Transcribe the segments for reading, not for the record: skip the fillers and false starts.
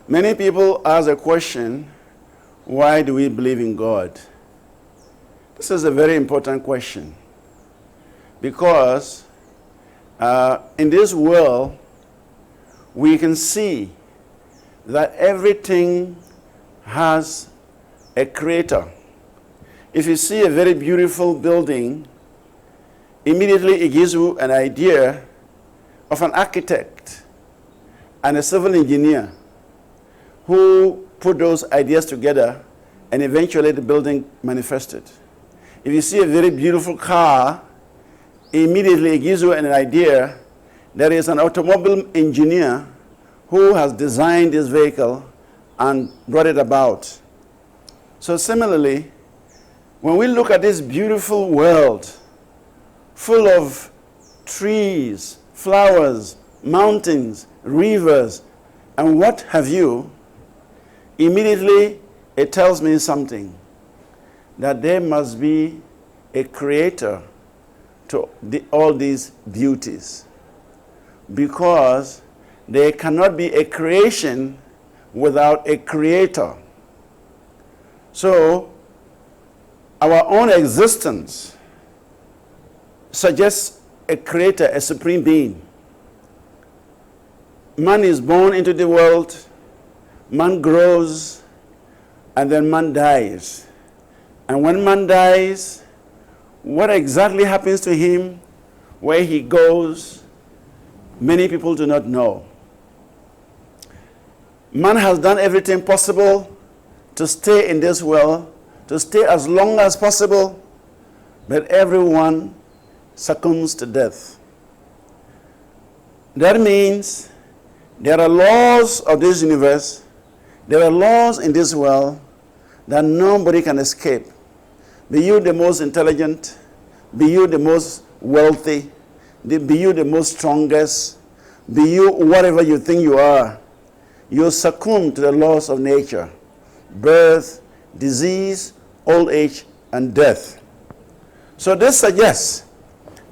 Many people ask the question, why do we believe in God? This is a very important question. Because in this world, we can see that everything has a creator. If you see a very beautiful building, immediately it gives you an idea of an architect and a civil engineer who put those ideas together, and eventually the building manifested. If you see a very beautiful car, immediately it gives you an idea there is an automobile engineer who has designed this vehicle and brought it about. So similarly, when we look at this beautiful world full of trees, flowers, mountains, rivers, and what have you, immediately it tells me something, that there must be a creator to all these beauties, because there cannot be a creation without a creator. So our own existence suggests a creator, a supreme being. Man is born into the world, man grows, and then man dies. And when man dies, what exactly happens to him, where he goes, many people do not know. Man has done everything possible to stay in this world, to stay as long as possible, but everyone succumbs to death. That means there are laws of this universe, there are laws in this world that nobody can escape. Be you the most intelligent, be you the most wealthy, be you the most strongest, be you whatever you think you are, you succumb to the laws of nature: birth, disease, old age, and death. So this suggests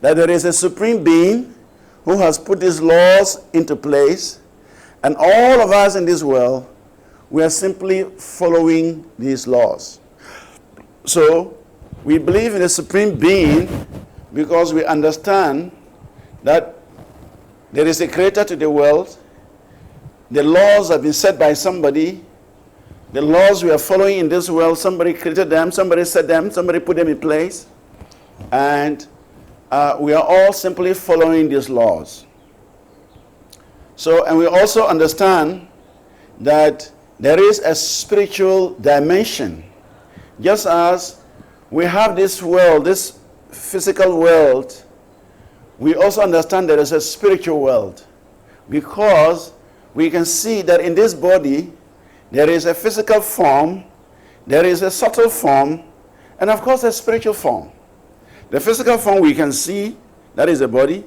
that there is a supreme being who has put these laws into place, and all of us in this world, we are simply following these laws. So we believe in a supreme being because we understand that there is a creator to the world. The laws have been set by somebody. The laws we are following in this world, somebody created them, somebody set them, somebody put them in place. And we are all simply following these laws. So, and we also understand that there is a spiritual dimension. Just as we have this world, this physical world, we also understand there is a spiritual world, because we can see that in this body there is a physical form, there is a subtle form, and of course a spiritual form. The physical form we can see, that is the body.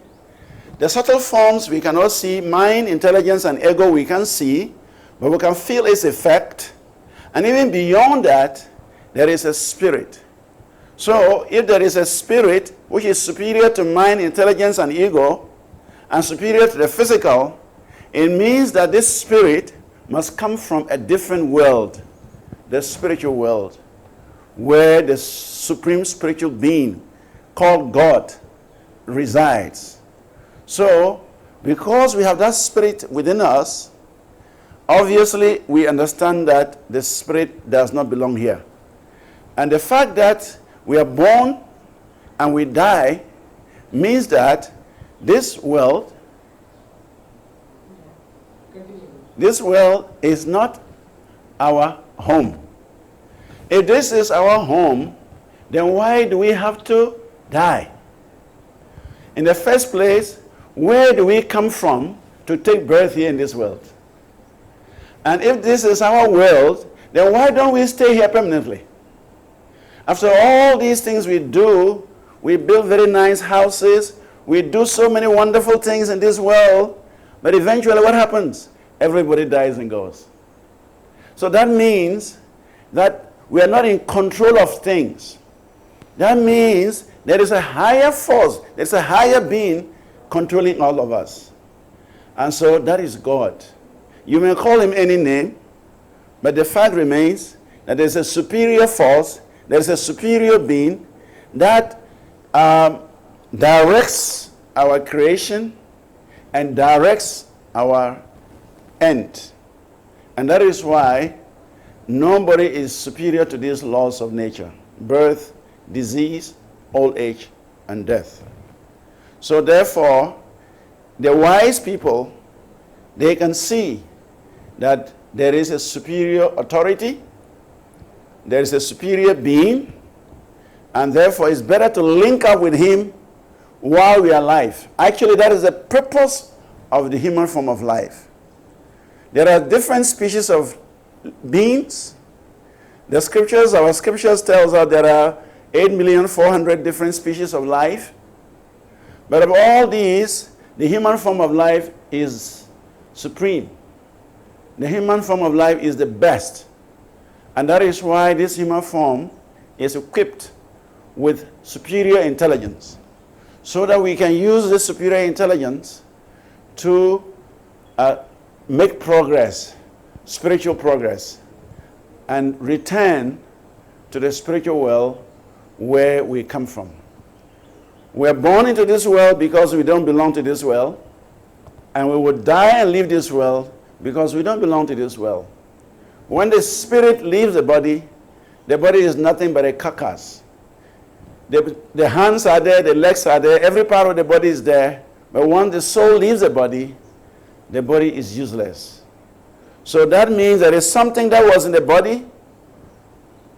The subtle forms we cannot see, mind, intelligence, and ego we can see, but we can feel its effect. And even beyond that, there is a spirit. So if there is a spirit which is superior to mind, intelligence, and ego, and superior to the physical, it means that this spirit must come from a different world, the spiritual world, where the supreme spiritual being called God resides. So, because we have that spirit within us, obviously we understand that the spirit does not belong here. And the fact that we are born and we die means that this world is not our home. If this is our home, then why do we have to die? In the first place, where do we come from to take birth here in this world? And if this is our world, then why don't we stay here permanently? After all these things we do, we build very nice houses, we do so many wonderful things in this world, but eventually what happens? Everybody dies and goes. So that means that we are not in control of things. That means there is a higher force, there's a higher being controlling all of us. And so that is God. You may call him any name, but the fact remains that there's a superior force, there's a superior being that directs our creation and directs our end. And that is why nobody is superior to these laws of nature: birth, disease, old age, and death. So therefore, the wise people, they can see that there is a superior authority, there is a superior being, and therefore it's better to link up with him while we are alive. Actually, that is the purpose of the human form of life. There are different species of beings. Our scriptures tells us there are 8,400,000 different species of life. But of all these, the human form of life is supreme. The human form of life is the best. And that is why this human form is equipped with superior intelligence, so that we can use this superior intelligence to make progress, spiritual progress, and return to the spiritual world where we come from. We are born into this world because we don't belong to this world, and we will die and leave this world because we don't belong to this world. When the spirit leaves the body is nothing but a carcass. The hands are there, the legs are there, every part of the body is there, but once the soul leaves the body is useless. So that means there is something that was in the body,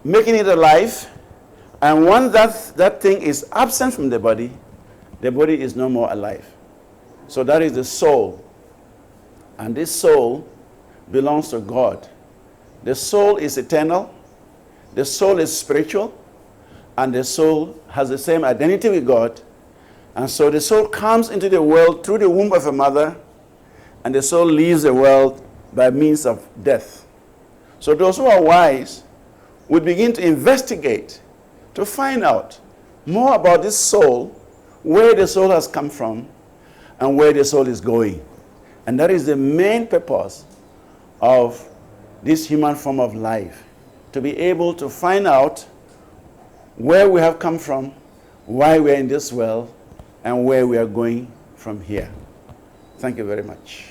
making it alive, and once that thing is absent from the body is no more alive. So that is the soul. And this soul belongs to God. The soul is eternal, the soul is spiritual, and the soul has the same identity with God. And so the soul comes into the world through the womb of a mother, and the soul leaves the world by means of death. So those who are wise would begin to investigate, to find out more about this soul, where the soul has come from, and where the soul is going. And that is the main purpose of this human form of life, to be able to find out where we have come from, why we are in this world, and where we are going from here. Thank you very much.